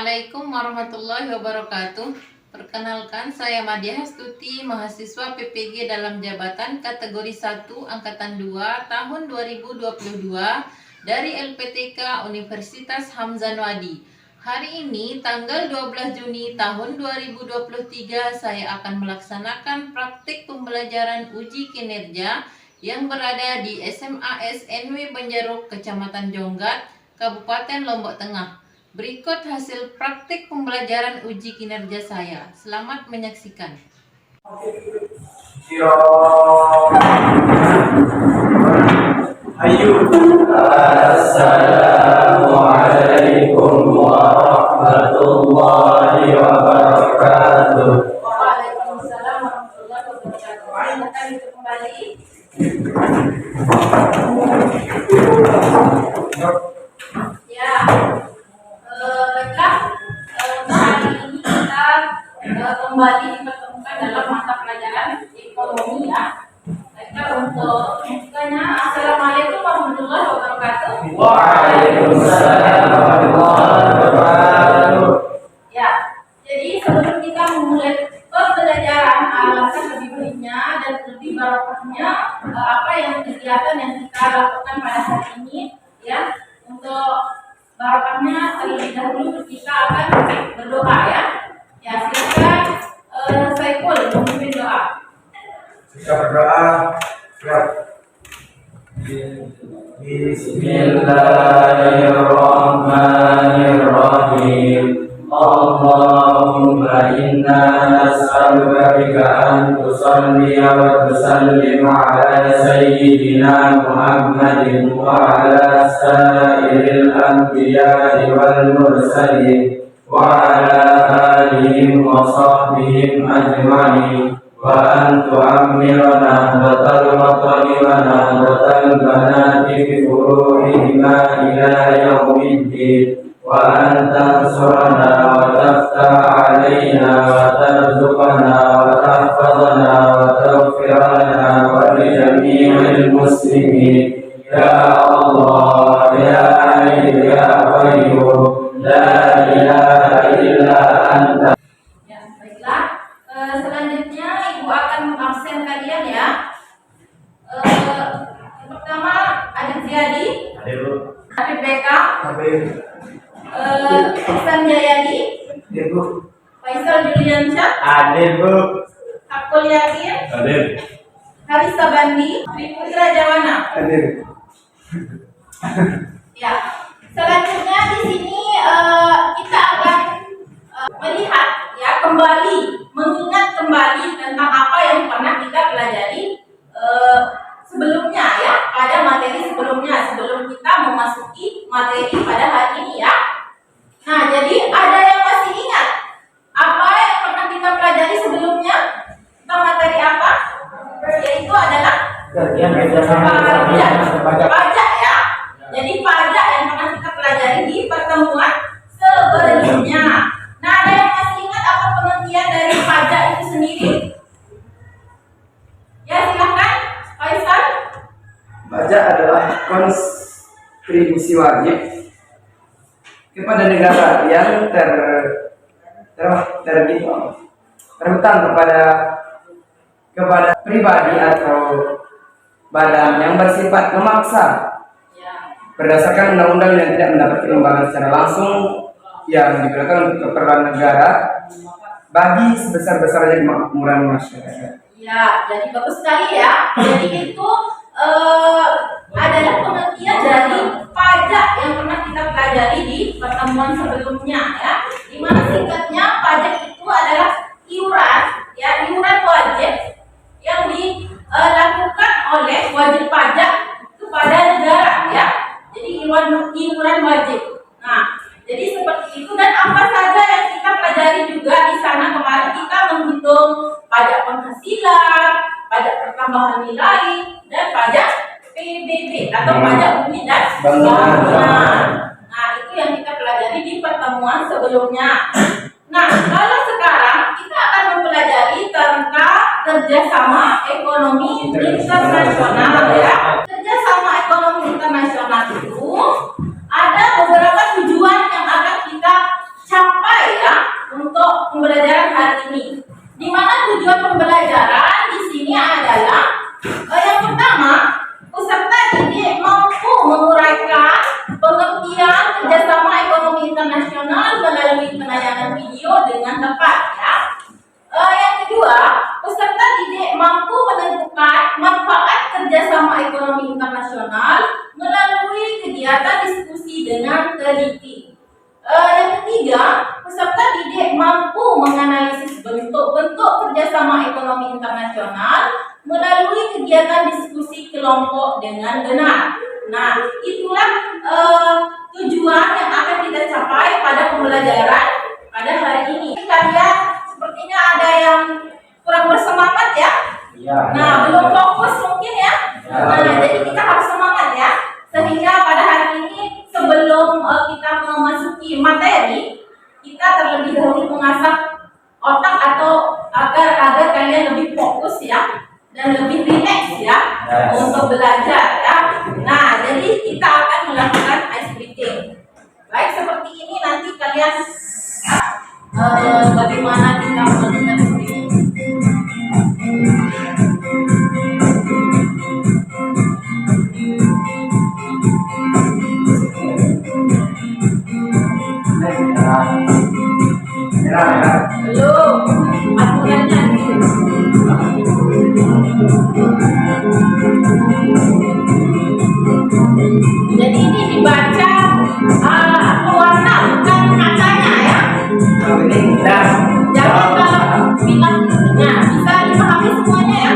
Assalamualaikum warahmatullahi wabarakatuh. Perkenalkan, saya Madya Hastuti, mahasiswa PPG dalam jabatan kategori 1 Angkatan 2 tahun 2022 dari LPTK Universitas Hamzah Nwadi. Hari ini tanggal 12 Juni tahun 2023 saya akan melaksanakan praktik pembelajaran uji kinerja yang berada di SMA SNW Banjaruk, Kecamatan Jonggat, Kabupaten Lombok Tengah. Berikut hasil praktik pembelajaran uji kinerja saya. Selamat menyaksikan. Assalamualaikum warahmatullahi wabarakatuh. Waalaikumsalam warahmatullahi wabarakatuh. Silakan kembali. Ya. Baiklah, hari ini kita kembali dipertemukan dalam mata pelajaran ekonomi ya. Baiklah, untuk mukanya Assalamualaikum warahmatullahi wabarakatuh. Waalaikumsalam warahmatullahi wabarakatuh. Ya, jadi sebelum kita memulai pembelajaran, alangkah lebih baiknya dan lebih barokahnya apa yang kegiatan yang kita lakukan pada hari ini ya. Untuk barokahnya terlebih dahulu kita akan berdoa ya. Ya, silakan Saiful memimpin doa. Kita berdoa. Siap. Bismillahirrahmanirrahim. Allahumma inna nas'aluka bika an tusalli wa tusallim ala sayyidina Muhammadin wa ala sa'iril anbiya'i wal mursalin wa ala alihim wa sahbihim ajma'in wa an tu'ammirana wa tarwatanirana wa talbanati fi furu'ihima ila yawmiddin wa an tansurana wa taftah alaina wa tarzuqana wa tahfazana wa taghfirana wa li jami'il muslimin ya Allah ya Hayyu ya Qayyum la ilaha illa anta. Ya, baiklah. Selanjutnya Ibu akan mengabsen kalian ya. Yang pertama Adit Ziyadi, Habib Beka, Ihsan Jayadi, Faisal Juliansyah, Hakul Yakin, Haris Sabandi, Putra Jawana. Ya, selanjutnya di sini kita akan melihat ya, kembali mengingat kembali tentang apa yang pernah kita pelajari sebelumnya ya, pada materi sebelumnya, sebelum kita memasuki materi pada hari ini ya. Nah, jadi ada yang masih ingat apa yang pernah kita pelajari sebelumnya tentang materi apa? Yaitu adalah pajak ya. Jadi pajak yang pernah kita pelajari di pertemuan sebelumnya. Nah, ada yang masih ingat apa pengertian dari pajak itu sendiri? Ya, silakan Faisal. Pajak adalah kontribusi wajib kepada negara yang terhutang kepada pribadi atau badan yang bersifat memaksa berdasarkan undang-undang yang tidak mendapat keimbangan secara langsung yang digunakan untuk keperluan negara bagi sebesar-besarnya kemakmuran masyarakat. Ya, jadi bagus sekali ya. Jadi itu adalah pengertian dari pajak yang pernah kita pelajari di pertemuan sebelumnya ya. Di mana singkatnya pajak itu adalah iuran ya, iuran wajib yang dilakukan oleh wajib pajak kepada negara ya. Jadi iuran wajib. Nah, jadi seperti itu, dan apa saja yang kita pelajari juga di sana kemarin kita menghitung pajak penghasilan, pajak pertambahan nilai, dan pajak PBB atau pajak bumi dan bangunan. Nah, itu yang kita pelajari di pertemuan sebelumnya. Nah, kalau sekarang kita akan mempelajari tentang kerjasama ekonomi internasional ya. Kerjasama ekonomi internasional itu ada beberapa tujuan yang akan kita capai tujuan pembelajaran di sini adalah yang pertama, peserta didik mampu menguraikan pengertian kerjasama ekonomi internasional melalui penayangan video dengan tepat, ya. Yang kedua, peserta didik mampu menentukan manfaat kerjasama ekonomi internasional melalui kegiatan diskusi dengan teliti. Yang ketiga, peserta didik mampu menganalisis bentuk-bentuk kerjasama ekonomi internasional melalui kegiatan diskusi kelompok dengan benar. Nah, itulah tujuan yang akan kita capai pada pembelajaran pada hari ini. Kalian sepertinya ada yang kurang bersemangat, ya. Nah, belum fokus mungkin, ya. Nah, jadi kita harus semangat, ya, sehingga pada hari ini sebelum kita memasuki materi, kita terlebih dahulu mengasah otak atau agar kalian lebih fokus, ya, dan lebih rileks, ya, untuk belajar, ya. Nah, jadi kita akan melakukan ice breathing. Baik seperti ini, nanti kalian bagaimana kita melakukan ice breathing. Belum, aturannya. Jadi ini dibaca warna bukan kacanya, ya. Jangan kalau bilang bisa dipahami semuanya, ya.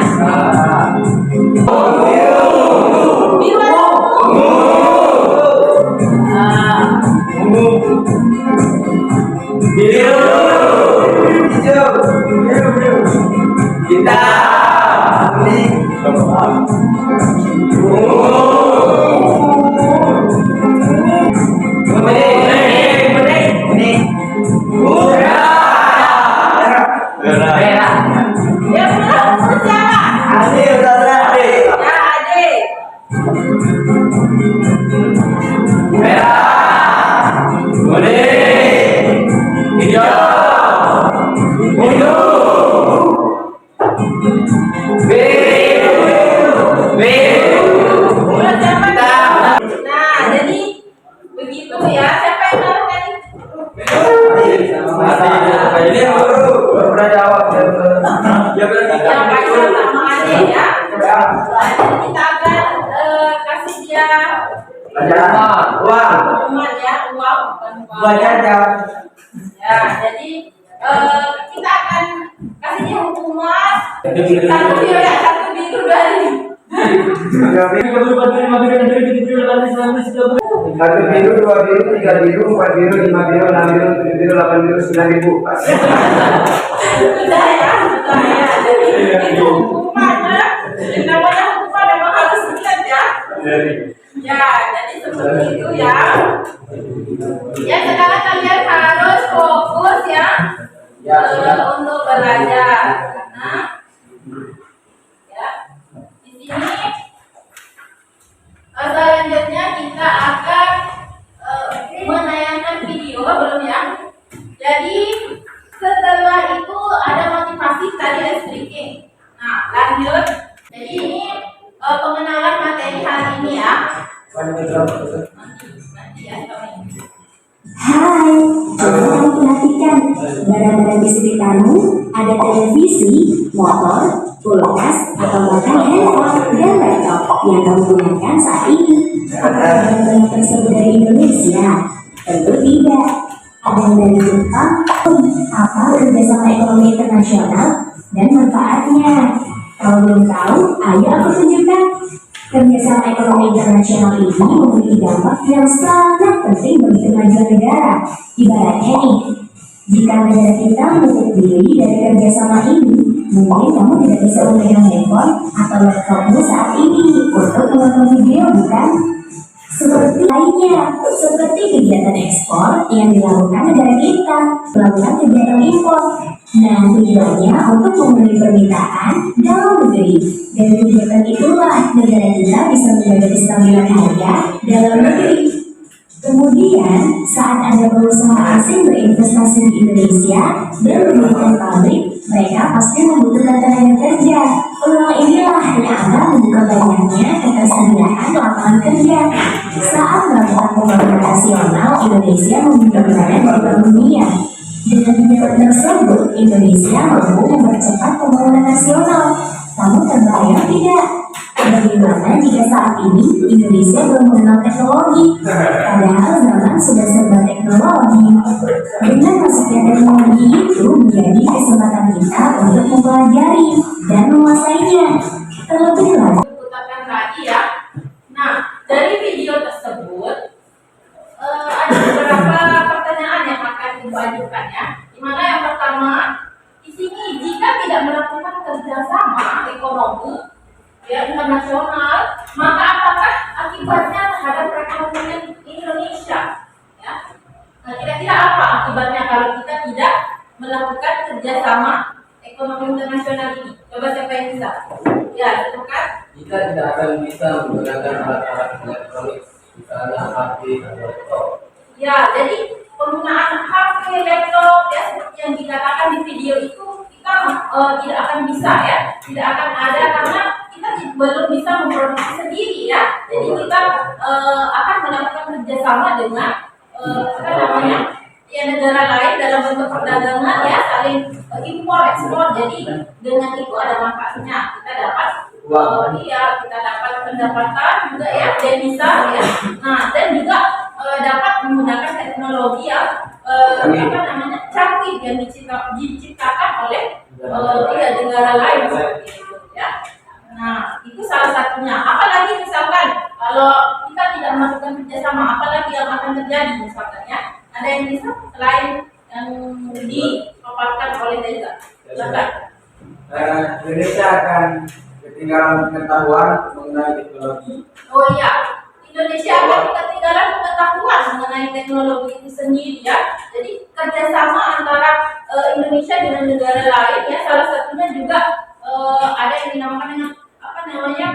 Biru ya, jadi kita akan kasih dia hukuman satu biru dari Satu biru, dua biru, tiga biru, empat biru, lima biru, enam biru, tujuh biru, 8 biru, 9 ribu. Sudah, ya. Jadi itu hukuman, ya. Namanya hukuman memang harus ingat, ya. Ya, jadi seperti itu, ya. Ya, sekarang kalian harus fokus, ya, untuk belajar. Karena ya, di sini selanjutnya kita akan menayangkan video, belum, ya. Jadi setelah itu ada motivasi tadi ice breaking. Nah, lanjut. Jadi ini pengenalan materi hari ini, ya. Nanti ya, Hai, coba kamu perhatikan barang-barang di sekitarmu. Ada televisi, motor, kulkas, atau bahkan handphone dan laptop yang kamu gunakan saat ini. Apakah barang-barang tersebut dari Indonesia? Tentu tidak. Ada yang dari Jepang. Apa kerjasama ekonomi internasional dan manfaatnya? Kalau belum tahu, ayo aku tunjukkan. Kerjasama ekonomi internasional ini memiliki dampak yang sangat penting bagi kemajuan negara. Ibaratnya nih, jika negara kita menutup diri dari kerjasama ini, mungkin kamu tidak bisa memegang handphone atau laptopmu saat ini untuk menonton video, bukan? Seperti lainnya, seperti kegiatan ekspor yang dilakukan negara kita, melakukan kegiatan impor. Nah, tujuannya untuk memenuhi permintaan dalam negeri. Dan kegiatan itulah negara kita bisa menjaga kestabilan harga dalam negeri. Kemudian, saat ada pengusaha asing berinvestasi di Indonesia dan mendirikan pabrik, mereka pasti membutuhkan diantaranya ketersediaan lapangan kerja. Saat melakukan pembangunan nasional, Indonesia memiliki peranan di bank dunia. Dengan tindakan tersebut, Indonesia mampu mempercepat pembangunan nasional. Kamu terbayang tidak? Bagaimana jika saat ini Indonesia belum mengenal teknologi? Padahal zaman sudah serba teknologi. Dengan masuknya teknologi itu menjadi kesempatan kita untuk mempelajari dan menguasainya. Terlebih lagi, Putarkan lagi ya. Nah, dari video tersebut ada beberapa pertanyaan yang akan diajukan ya. Dimana yang pertama, di sini jika tidak melakukan kerjasama ekonomi ya internasional, maka apakah akibatnya terhadap perekonomian Indonesia? Ya, nah, kira-kira apa akibatnya kalau kita tidak melakukan kerjasama ekonomi internasional ini? Coba siapa yang bisa? Ya, silakan. Kita tidak akan bisa menggunakan alat-alat elektronik, misalnya HP atau laptop. Ya, jadi penggunaan HP, laptop ya seperti yang dikatakan di video itu kita tidak akan bisa ya, tidak akan ada karena kita belum bisa memproduksi sendiri ya. Jadi kita akan melakukan kerjasama dengan apa namanya ya negara lain dalam bentuk perdagangan ya, saling impor ekspor. Jadi dengan itu ada manfaatnya, kita dapat iya kita dapat pendapatan juga ya, devisa ya. Nah dan juga dapat menggunakan teknologi yang apa namanya canggih yang diciptakan oleh ya negara lain seperti itu ya. Nah itu salah satunya. Apalagi misalkan kalau kita tidak melakukan kerjasama, apalagi yang akan terjadi misalkan ya. Ada yang bisa selain yang dipaparkan oleh Deza? Silakan. Indonesia akan ketinggalan pengetahuan mengenai teknologi. Oh iya, Indonesia akan ketinggalan pengetahuan mengenai teknologi itu sendiri ya. Jadi kerjasama antara Indonesia dengan negara lain ya, salah satunya juga ada yang dinamakan dengan apa namanya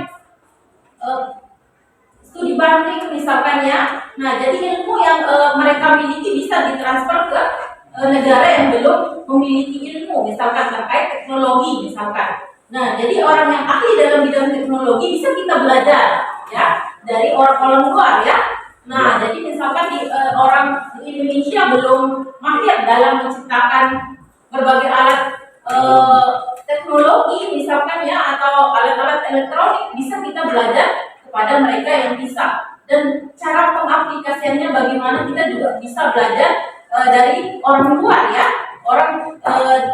studi banding misalkan ya. Nah jadi ilmu yang mereka miliki bisa ditransfer ke negara yang belum memiliki ilmu misalkan terkait teknologi misalkan. Nah jadi orang yang ahli dalam bidang teknologi bisa kita belajar ya dari orang-orang luar ya. Nah jadi misalkan orang di Indonesia belum mahir dalam menciptakan berbagai alat teknologi misalkan ya atau alat-alat elektronik, bisa kita belajar kepada mereka yang bisa, dan cara pengaplikasiannya bagaimana kita juga bisa belajar dari orang luar ya, orang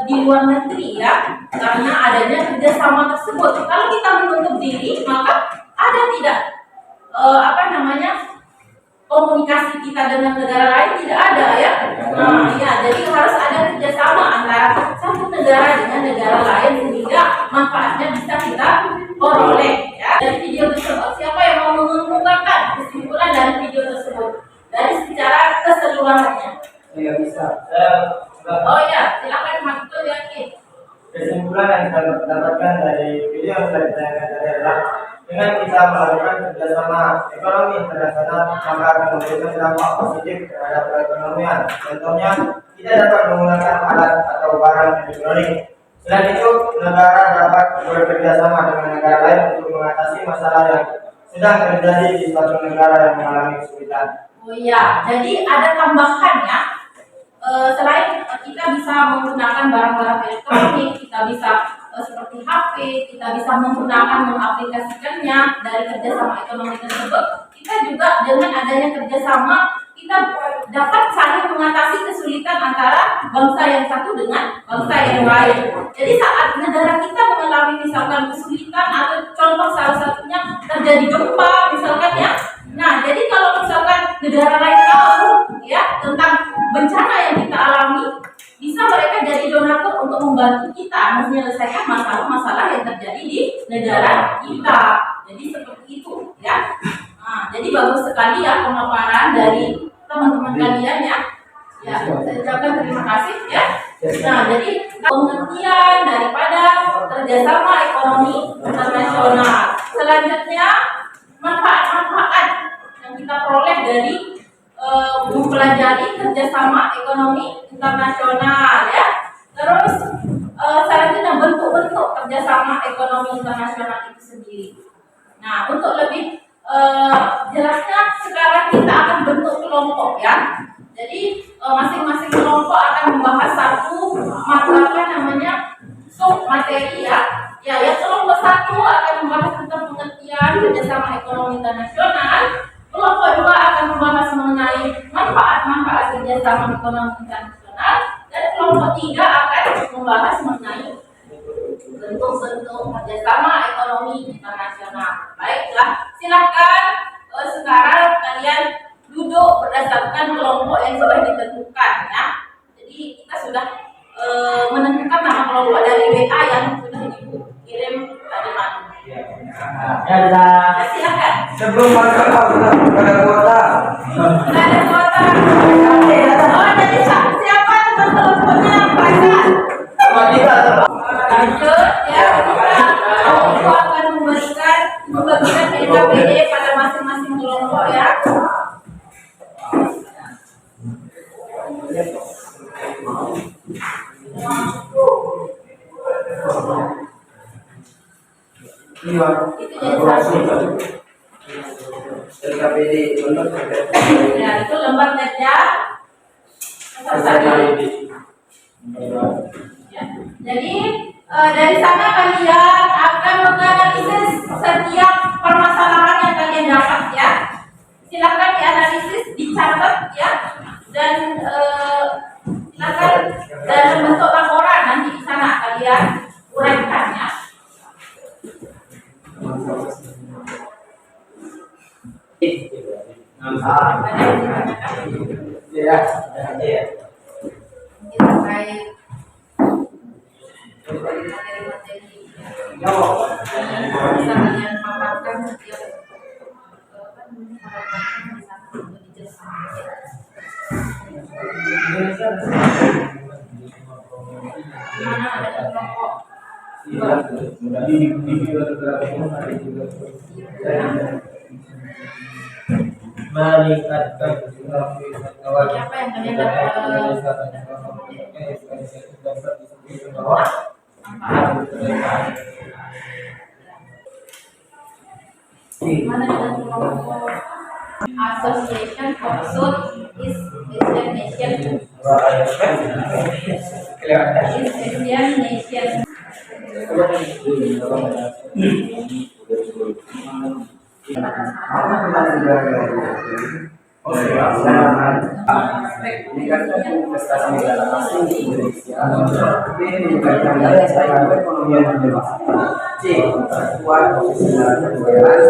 di luar negeri ya, karena adanya kerjasama tersebut. Kalau kita menutup diri, maka ada tidak apa namanya komunikasi kita dengan negara lain, tidak ada ya. Nah, ya jadi harus ada kerjasama antara satu negara dengan negara lain sehingga manfaatnya bisa kita peroleh ya. Dari video tersebut, siapa yang mau mengungkapkan kesimpulan dari video tersebut dari secara keseluruhannya? Saya bisa. Oh ya, silakan Mas Betul yakin. Kesimpulan yang kita dapatkan dari video yang sudah ditayangkan tadi adalah dengan kita melakukan kerjasama ekonomi internasional, maka akan memberikan dampak positif terhadap perekonomian. Contohnya, kita dapat menggunakan alat atau barang elektronik. Selain itu, negara dapat bekerja sama dengan negara lain untuk mengatasi masalah yang sedang terjadi di suatu negara yang mengalami kesulitan. Oh iya, jadi ada tambahan ya. Selain kita bisa menggunakan barang-barang elektronik, kita bisa seperti HP, kita bisa menggunakan mengaplikasikannya dari kerjasama ekonomi tersebut. Kita juga dengan adanya kerjasama kita dapat saling mengatasi kesulitan antara bangsa yang satu dengan bangsa yang lain. Jadi saat negara kita mengalami misalkan kesulitan atau contoh salah satunya terjadi gempa misalkan ya. Nah jadi kalau misalkan negara lain tahu ya tentang bencana yang kita alami, bisa mereka jadi donatur untuk membantu kita menyelesaikan masalah-masalah yang terjadi di negara kita. Jadi seperti itu ya. Nah, jadi bagus sekali ya pemaparan dari teman-teman kalian ya. Ya, saya ucapkan terima kasih ya. Nah, jadi pengertian daripada kerjasama ekonomi internasional. Selanjutnya manfaat-manfaat yang kita peroleh dari mempelajari kerjasama ekonomi internasional ya. Terus selanjutnya bentuk-bentuk kerjasama ekonomi internasional itu sendiri. Nah, untuk lebih jelasnya sekarang kita akan bentuk kelompok ya. Jadi masing-masing kelompok akan membahas satu mata namanya sub materi ya. Ya, yang kelompok satu akan membahas tentang pengertian kerjasama ekonomi internasional. Kelompok dua akan membahas mengenai manfaat-manfaat kerjasama ekonomi internasional. Dan kelompok tiga akan membahas mengenai bentuk-bentuk kerjasama ekonomi internasional. Baiklah, silakan sekarang kalian duduk berdasarkan kelompok yang sudah ditentukan ya. Jadi kita sudah menentukan nama kelompok dari WA yang sudah dikirim tadi malam. Ya, Silakan. Sebelum masuk ada kuota. Sudah ada kuota. Oh, jadi siapa teman kelompoknya yang baca? Lanjut ya, kita akan membagikan NKPD pada masing-masing kelompok ya. Iya. LKPD untuk Ya, itu lembar kerja. Ya. Jadi dari sana kalian akan menganalisis setiap permasalahan yang kalian dapat ya. Silakan dianalisis, dicatat ya, dan silakan dalam bentuk laporan nanti di sana kalian uraikan ya. Ada yang ditanyakan? ya. Mungkin terkait materi-materi bisa kalian paparkan setiap gimana ada kelompok meningkatkan pengetahuan apa yang kalian dapat gimana dengan kelompok Association of Southeast Asian Nation. Investasi negara asing di Indonesia meningkatkan daya saing ekonomi yang dewasa. C. Kuat posisi neraca pembayaran.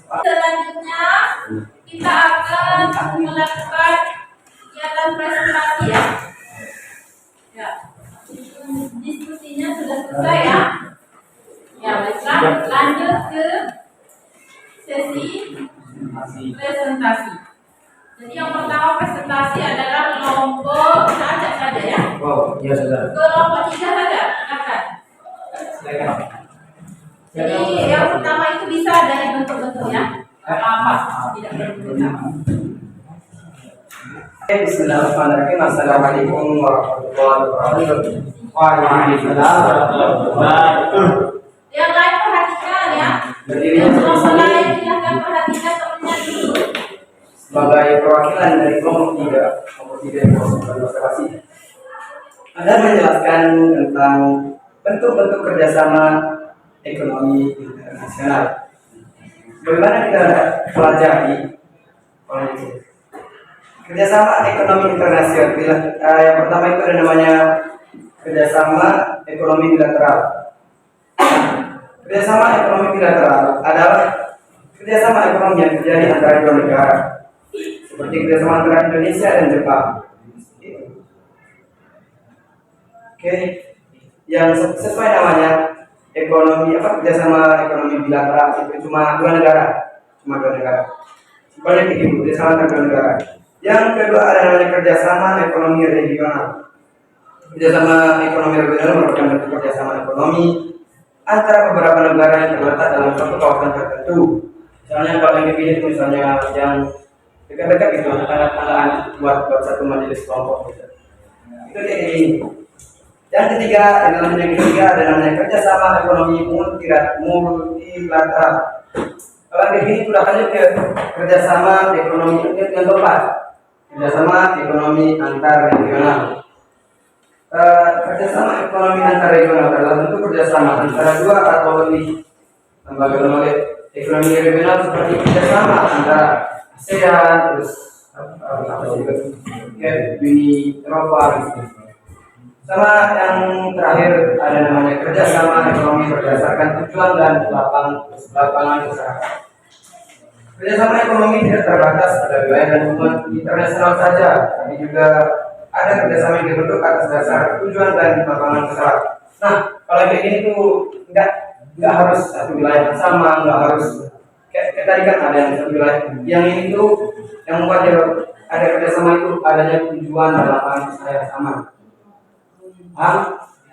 Selanjutnya kita akan melakukan kegiatan presentasi ya. Ya, diskusinya sudah selesai ya. Ya, baiklah, lanjut ke sesi presentasi. Jadi yang pertama presentasi adalah kelompok, saya ajak saja ya. Oh, ya sudah. Kelompok 3 saja, silakan. Jadi yang pertama itu bisa dari bentuk-bentuknya. Apa? Tidak perlu. Bismillahirrahmanirrahim. Assalamualaikum warahmatullahi wabarakatuh. Waalaikumsalam warahmatullahi wabarakatuh. Yang lain perhatikan ya. Berdiri Yang kelompok lain silahkan perhatikan temennya dulu. sebagai perwakilan dari kelompok 3 yang berkonservasi. Anda menjelaskan tentang bentuk-bentuk kerjasama ekonomi internasional. Bagaimana kita pelajari kerjasama ekonomi internasional? Yang pertama itu ada namanya kerjasama ekonomi bilateral. Kerjasama ekonomi bilateral adalah kerjasama ekonomi yang terjadi antara dua negara, seperti kerjasama antara Indonesia dan Jepang. Oke, yang sesuai namanya ekonomi kerjasama ekonomi bilateral itu cuma dua negara. Sebanyak itu kerjasama antara dua negara. Yang kedua ada namanya kerjasama ekonomi regional. Kerjasama ekonomi regional merupakan bentuk kerjasama ekonomi antara beberapa negara yang terletak dalam suatu kawasan tertentu. Misalnya kalau yang dipilih itu misalnya yang dekat-dekat gitu, tanda-tandaan buat satu majelis kelompok gitu. Itu dia ini. Yang ketiga, yang ketiga adalah kerjasama ekonomi multilateral. Kalau kayak gini sudah lanjut ke kerjasama ekonomi yang keempat, kerjasama ekonomi antar regional. Kerjasama ekonomi antar regional adalah bentuk kerjasama antara dua atau lebih lembaga-lembaga ekonomi regional seperti kerjasama antara ASEAN, terus Uni Eropa, gitu. Sama yang terakhir ada namanya kerjasama ekonomi berdasarkan tujuan dan lapangan usaha. Kerjasama ekonomi tidak terbatas pada wilayah dan hubungan internasional saja, tapi juga ada kerjasama yang dibentuk atas dasar tujuan dan lapangan usaha. Nah, kalau kayak gini tuh nggak harus satu wilayah yang sama, nggak harus kayak tadi kan ada yang satu wilayah. Yang ini tuh yang membuat ada kerjasama itu adanya tujuan dan lapangan usaha yang sama.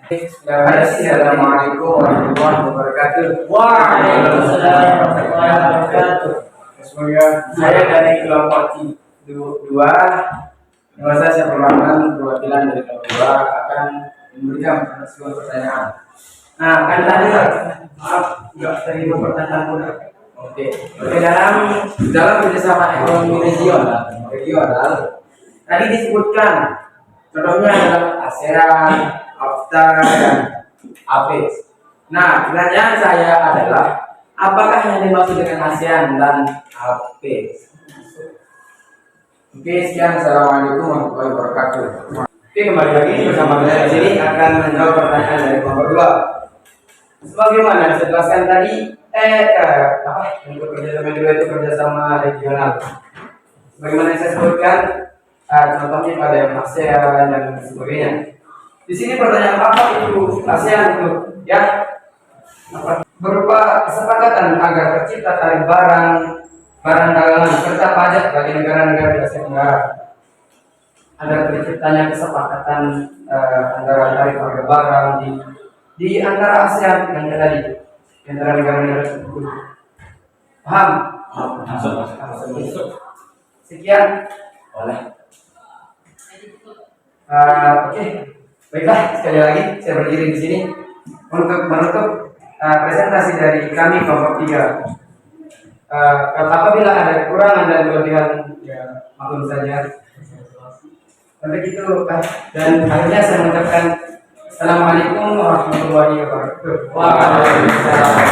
Assalamualaikum warahmatullahi wabarakatuh. Waalaikumsalam warahmatullahi wabarakatuh. Semoga saya dari kelompok 2 merasa saya perwakilan dari kelompok 2 akan memberikan sebuah pertanyaan. Nah, kan tadi maaf nggak terima pertanyaan pun. Oke, dalam kerjasama ekonomi regional tadi disebutkan contohnya adalah ASEAN, AFTA, dan APEC. Nah, pertanyaan saya adalah apakah yang dimaksud dengan ASEAN dan APEC? Oke, sekian. Assalamualaikum warahmatullahi wabarakatuh. Oke, kembali lagi bersama saya di sini akan menjawab pertanyaan dari kelompok 2. Sebagaimana dijelaskan tadi, untuk kerjasama kedua itu kerjasama regional. Sebagaimana yang saya sebutkan, contohnya pada yang ASEAN dan sebagainya. Di sini pertanyaan apa itu ASEAN itu? Ya, berupa kesepakatan agar tercipta tarif barang dagangan serta pajak bagi negara-negara di Asia Tenggara. Agar terciptanya kesepakatan antara tarif harga barang di antara ASEAN yang tadi, di antara negara-negara tersebut. Paham? Sekian. Boleh. Oke. Baiklah, sekali lagi saya berdiri di sini untuk menutup presentasi dari kami kelompok 3. Apabila ada kekurangan dan kelebihan, ya maklum saja. Sampai gitu, dan akhirnya saya mengucapkan Assalamualaikum warahmatullahi wabarakatuh. Waalaikumsalam.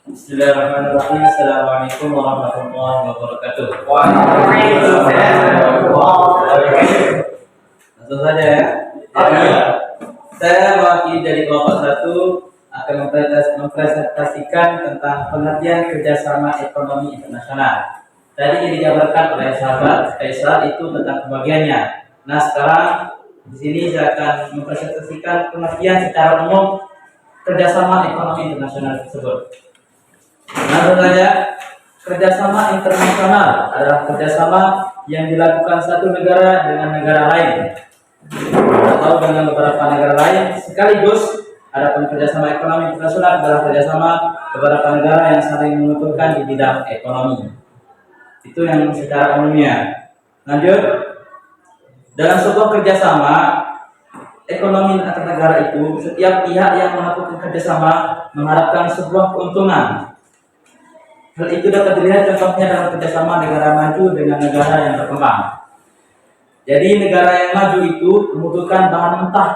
Bismillahirrahmanirrahim. Assalamualaikum warahmatullahi wabarakatuh. Langsung saja ya. Saya mewakili dari kelompok 1 akan mempresentasikan tentang pengertian kerjasama ekonomi internasional. Tadi yang dijabarkan oleh sahabat Kaisar itu tentang pembagiannya. Nah, sekarang di sini saya akan mempresentasikan pengertian secara umum kerjasama ekonomi internasional tersebut. Langsung saja, kerjasama internasional adalah kerjasama yang dilakukan satu negara dengan negara lain atau dengan beberapa negara lain sekaligus. Adapun kerjasama ekonomi internasional adalah kerjasama beberapa negara yang saling menguntungkan di bidang ekonomi. Itu yang secara umumnya. Lanjut, dalam sebuah kerjasama ekonomi antar negara itu, setiap pihak yang melakukan kerjasama mengharapkan sebuah keuntungan. Hal itu dapat dilihat contohnya dalam kerjasama negara maju dengan negara yang berkembang. Jadi negara yang maju itu membutuhkan bahan mentah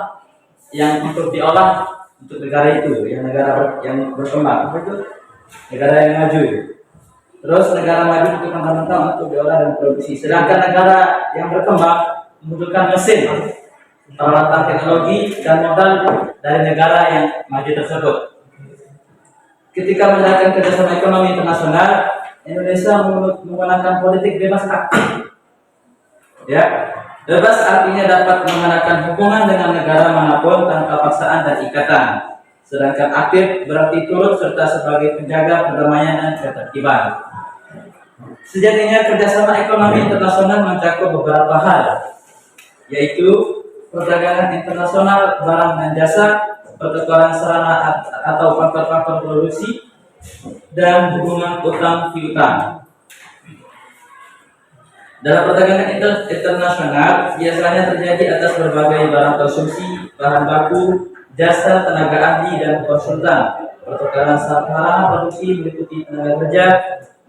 yang untuk diolah untuk negara itu, yang negara yang berkembang. Apa itu? Negara yang maju. Terus negara maju membutuhkan bahan mentah untuk diolah dan produksi. Sedangkan negara yang berkembang membutuhkan mesin, peralatan teknologi dan modal dari negara yang maju tersebut. Ketika menjalankan kerjasama ekonomi internasional, Indonesia menggunakan politik bebas aktif. Ya, bebas artinya dapat mengadakan hubungan dengan negara manapun tanpa paksaan dan ikatan. Sedangkan aktif berarti turut serta sebagai penjaga perdamaian dan ketertiban. Sejatinya kerjasama ekonomi internasional mencakup beberapa hal, yaitu perdagangan internasional barang dan jasa, pertukaran sarana atau faktor-faktor produksi, dan hubungan utang piutang. Dalam perdagangan internasional biasanya terjadi atas berbagai barang konsumsi, bahan baku, jasa, tenaga ahli, dan konsultan. Pertukaran sarana produksi meliputi tenaga kerja,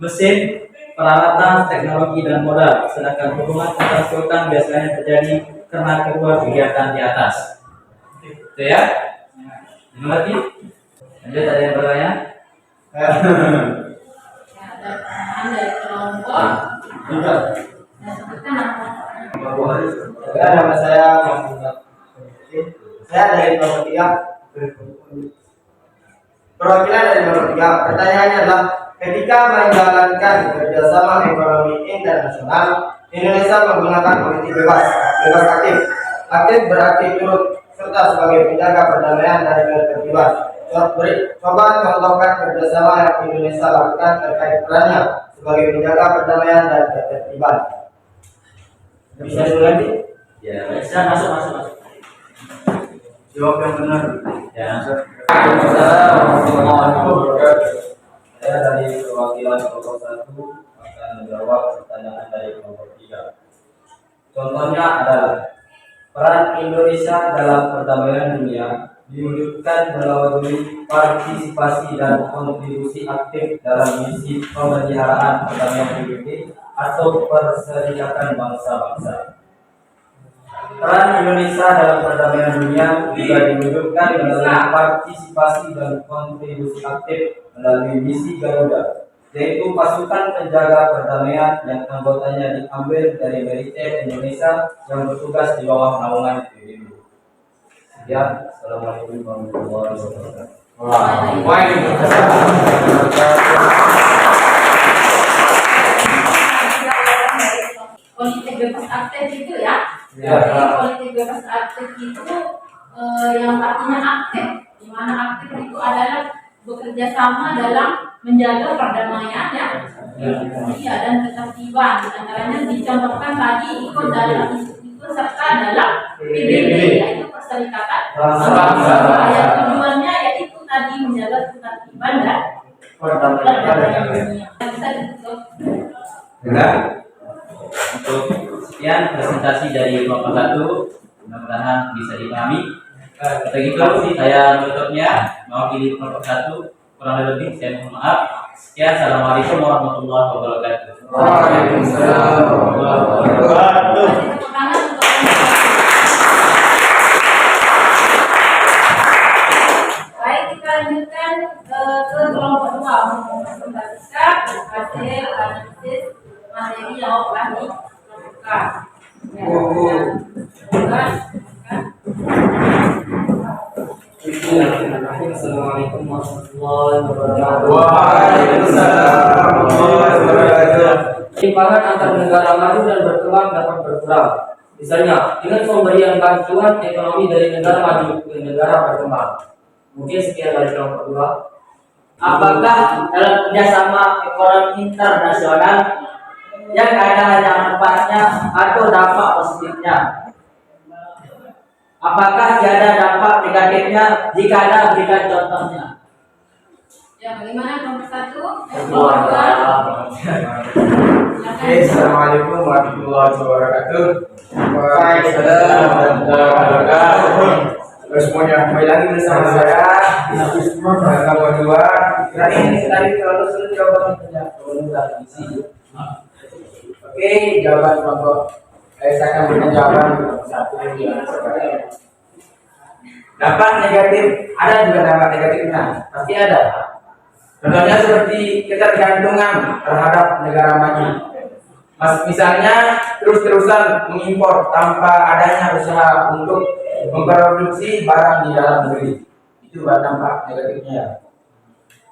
mesin, peralatan, teknologi, dan modal. Sedangkan hubungan antar sultan biasanya terjadi karena kedua kegiatan di atas. Itu ya. Terima kasih. Lanjut, ada yang bertanya? Ya, ada pertanyaan dari kelompok. Nah, sebutkan apa? Ya, nama saya Muhammad. Saya dari kelompok 3. Perwakilan dari kelompok 3. Pertanyaannya adalah, ketika menjalankan kerjasama ekonomi internasional, Indonesia menggunakan politik bebas aktif. Aktif berarti turut serta sebagai penjaga perdamaian dan ketertiban. Coba contohkan kerjasama yang Indonesia lakukan terkait perannya sebagai penjaga perdamaian dan ketertiban. Bisa diulangi? Ya, Bisa masuk. Jawab yang benar. ya. Saya dari perwakilan kelompok 1 akan menjawab pertanyaan dari kelompok 3. Contohnya adalah peran Indonesia dalam perdamaian dunia diwujudkan melalui partisipasi dan kontribusi aktif dalam misi pemeliharaan perdamaian PBB atau Perserikatan Bangsa-Bangsa. Peran Indonesia dalam perdamaian dunia juga diwujudkan melalui partisipasi dan kontribusi aktif melalui misi Garuda, yaitu pasukan penjaga perdamaian yang anggotanya diambil dari militer Indonesia yang bertugas di bawah naungan PBB. Sekian, assalamualaikum warahmatullahi wabarakatuh. Politik bebas aktif itu ya. Ya. Jadi politik bebas aktif itu yang artinya aktif, di mana aktif itu adalah bekerja sama dalam menjaga perdamaian ya. Iya, dan ketertiban. Antaranya dicontohkan tadi ikut serta dalam PBB, yaitu Perserikatan Bangsa. Yang tujuannya yaitu tadi menjaga ketertiban dan perdamaian dunia. Bisa ditutup. Benar. Untuk sekian presentasi dari kelompok 1, mudah-mudahan bisa dipahami. Untuk itu saya menutupnya, mewakili kelompok 1, kurang lebih saya mohon maaf. Sekian, assalamualaikum warahmatullahi wabarakatuh. Waalaikumsalam warahmatullahi wabarakatuh. Tepuk tangan untuk baik, kita lanjutkan ke kelompok 2 untuk mempresentasikan hasil analisis materi yang telah dilakukan. Assalamualaikum warahmatullahi wabarakatuh. Waalaikumsalam warahmatullahi wabarakatuh. Ketimpangan antar negara maju dan berkembang dapat berkurang. Misalnya, dengan pemberian bantuan ekonomi dari negara maju ke negara berkembang. Mungkin sekian dari kelompok 2. Apakah dalam kerjasama ekonomi internasional yang ada hanya manfaatnya atau dampak positifnya? Apakah tiada dampak negatifnya? Jika ada, berikan contohnya. Ya, bagaimana kelompok 1? Oke, assalamualaikum warahmatullahi wabarakatuh. Waalaikumsalam warahmatullahi wabarakatuh. Terus semuanya kembali lagi bersama saya kelompok 2. Dan ini tadi kalau sudah jawaban Oke, jawaban kelompok saya akan berikan jawaban kelompok 1 yang sebenarnya. Dampak negatif, ada juga dampak negatifnya, pasti ada. Contohnya seperti ketergantungan terhadap negara maju. Misalnya terus-terusan mengimpor tanpa adanya usaha untuk memproduksi barang di dalam negeri. Itu dampak negatifnya.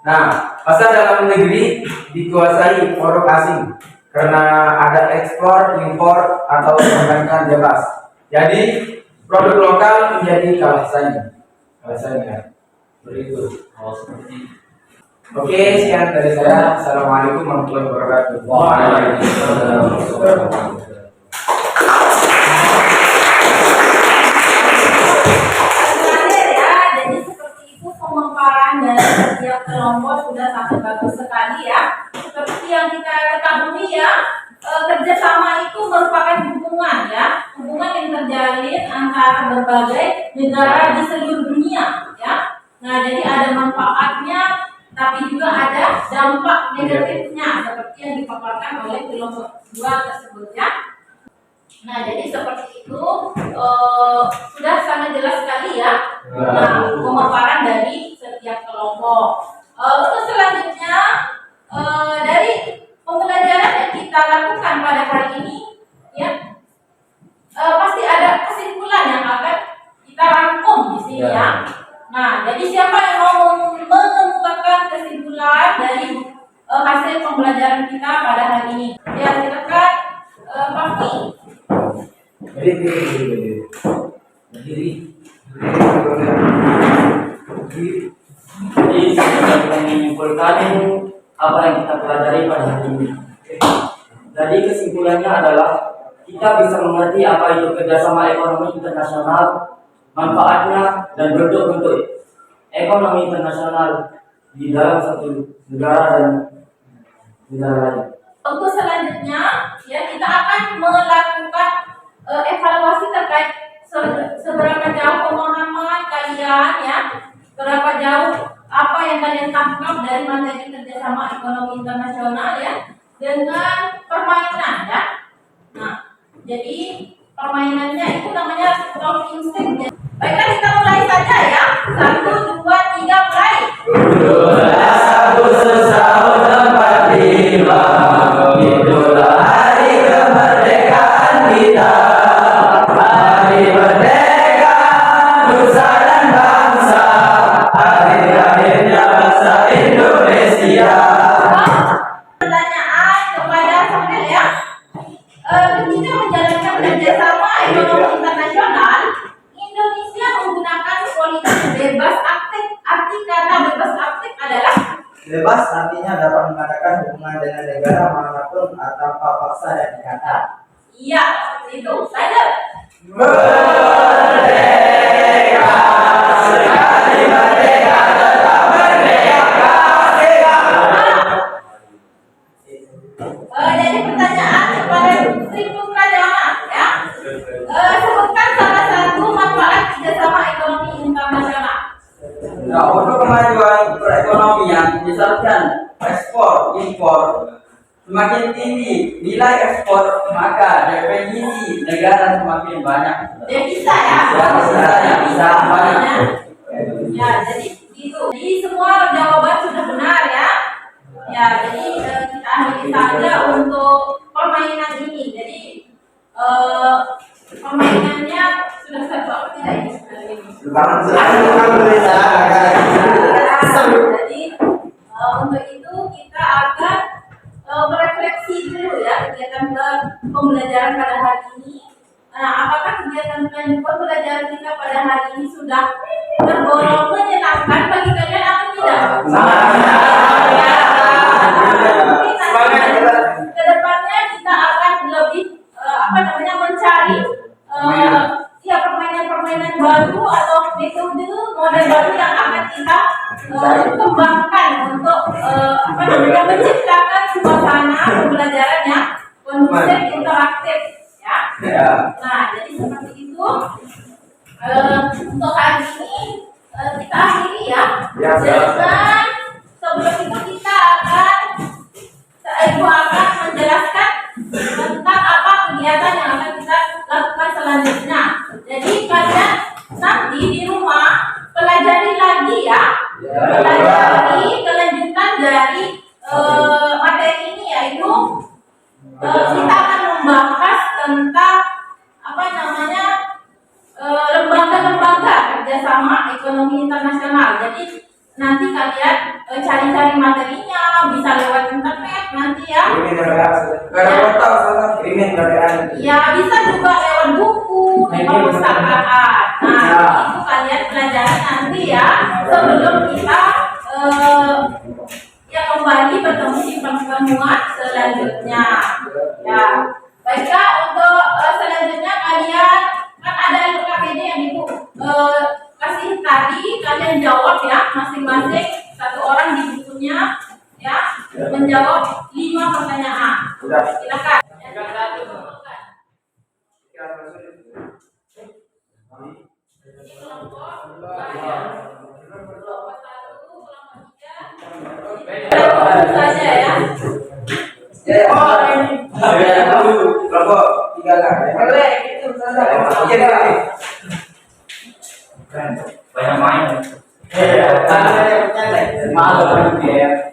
Nah, pasar dalam negeri dikuasai produk asing karena ada ekspor, impor atau perbankan bebas. Jadi produk lokal menjadi kalah saing. Berikut. Oke, sekian dari saya. Assalamualaikum warahmatullahi wabarakatuh. Waalaikumsalam. Terakhir ya, jadi seperti itu pemaparan dari setiap kelompok sudah sangat bagus sekali ya. Seperti yang kita ketahui ya, kerjasama itu merupakan hubungan ya, hubungan yang terjalin antara berbagai negara di seluruh dunia ya. Nah, jadi ada manfaatnya, tapi juga ada dampak negatifnya seperti yang dipaparkan oleh filsuf dua tersebut ya. Nah, jadi seperti itu sudah sangat jelas sekali ya. Nah, pemaparan dari setiap kelompok. Untuk selanjutnya dari pembelajaran yang kita lakukan pada hari ini ya, pasti ada kesimpulan yang akan kita rangkum di sini ya. Nah, jadi siapa yang mau mengemukakan kesimpulan dari hasil pembelajaran kita pada hari ini? Ya, silakan Pak. Jadi kita menyimpulkan apa yang kita pelajari pada hari ini. Jadi kesimpulannya adalah kita bisa mengerti apa itu kerjasama ekonomi internasional, manfaatnya dan bentuk-bentuk ekonomi internasional di dalam satu negara dan negara lain. Untuk selanjutnya ya, kita akan melakukan evaluasi terkait seberapa jauh pemahaman kalian ya, berapa jauh apa yang kalian tangkap dari materi kerjasama ekonomi internasional ya, dengan permainan ya. Nah, jadi permainannya itu namanya talking stick ya. Baiklah, kita mulai saja ya. 1, 2, 3, mulai. 12 Agustus 45, itulah hari kemerdekaan kita. Hari merdeka nusa dan bangsa, hari lahirnya bangsa Indonesia. Pertanyaan kepada Samuel ya. Ketika menjalankan kerjasama ekonomi internasional, Indonesia menggunakan politik bebas aktif. Arti kata bebas aktif adalah Bebas artinya dapat mengadakan hubungan dengan negara manapun tanpa paksa dan ikatan. iya, seperti itu. Saya Merdeka, sekali merdeka tetap merdeka. jadi pertanyaan kepada Sri Putra Jawa ya. Sebutkan salah satu manfaat kerjasama ekonomi internasional. Nah, untuk kemajuan perekonomian misalkan ekspor impor semakin tinggi nilai ekspor, maka definisi negara semakin banyak. Devisa ya. Bisa banyak. Ya, jadi gitu. Jadi semua jawaban sudah benar ya. Ya, jadi kita akhiri saja untuk permainan ini. Jadi permainannya sudah selesai tidak ini sebenarnya. Jadi untuk itu kita akan merefleksi dulu ya kegiatan pembelajaran pada hari ini. Nah, apakah kegiatan pembelajaran kita pada hari ini sudah tergolong menyenangkan bagi kalian atau tidak? Mungkin nanti kedepannya kita akan lebih mencari permainan baru atau metode model baru yang akan kita kembangkan untuk menciptakan suasana pembelajaran yang kondusif interaktif ya. Nah, jadi seperti itu. Untuk hari ini kita akhiri ya. Dan sebelum itu kita Ibu akan menjelaskan tentang apa kegiatan yang akan kita lakukan selanjutnya. Jadi kalian nanti di rumah pelajari lagi ya, pelajari kelanjutan dari materi ini, yaitu kita akan membahas tentang lembaga-lembaga kerjasama ekonomi internasional. Jadi nanti kalian cari-cari materinya bisa lewat internet nanti ya. Ya, bisa juga lewat buku di perpustakaan. Nah, itu kalian pelajari nanti ya sebelum kita kembali bertemu di pertemuan selanjutnya. Ya, baiklah, untuk selanjutnya kalian kan ada LKPD yang Ibu kasih tadi, kalian jawab ya masing-masing, satu orang di bukunya ya menjawab 5 pertanyaan. Silakan. saja ya. Kelompok 3 lah. Boleh, gitu saja. Banyak main. Malu kan dia.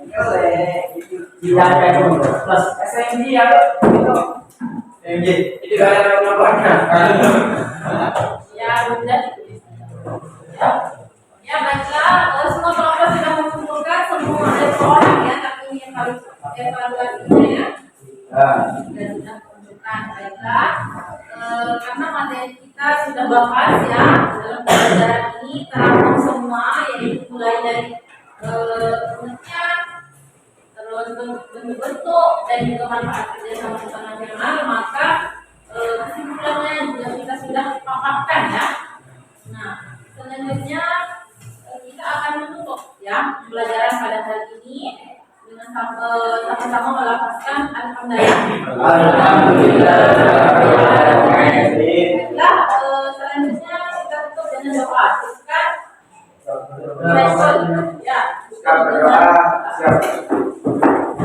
Tidak ada plus SMG ya itu. MJ, itu gaya namanya. Ya, sudah. Ya, baiklah. Semua kelompok sudah mengumpulkan semua orang ya, tapi ini evaluasinya ya. Dan sudah menunjukkan baiklah. Karena materi kita sudah bahas ya dalam pelajaran ini terangkum semua, yaitu mulai dari pengertian, terus bentuk-bentuk dan juga manfaat kerjasama internasional, maka kesimpulannya juga kita sudah paparkan ya. Nah, selanjutnya kita akan menutup ya pembelajaran pada hari ini dengan sama-sama melafazkan alhamdulillah. Baiklah, selanjutnya kita tutup dengan doa. Silakan. Ya.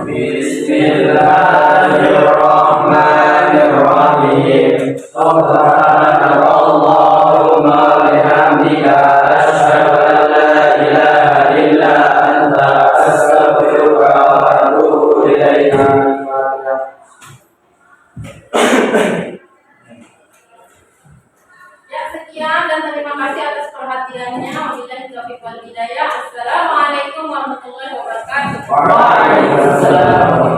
Bismillahirrahmanirrahim. Subhanallahumma bihamdika asyhadu an la ilaha illa anta astaghfiruka wa atubu ilaik. Ya, sekian dan terima kasih atas perhatiannya. Wabillahi taufiq wal hidayah. Assalamualaikum warahmatullahi wabarakatuh. Waalaikumsalam.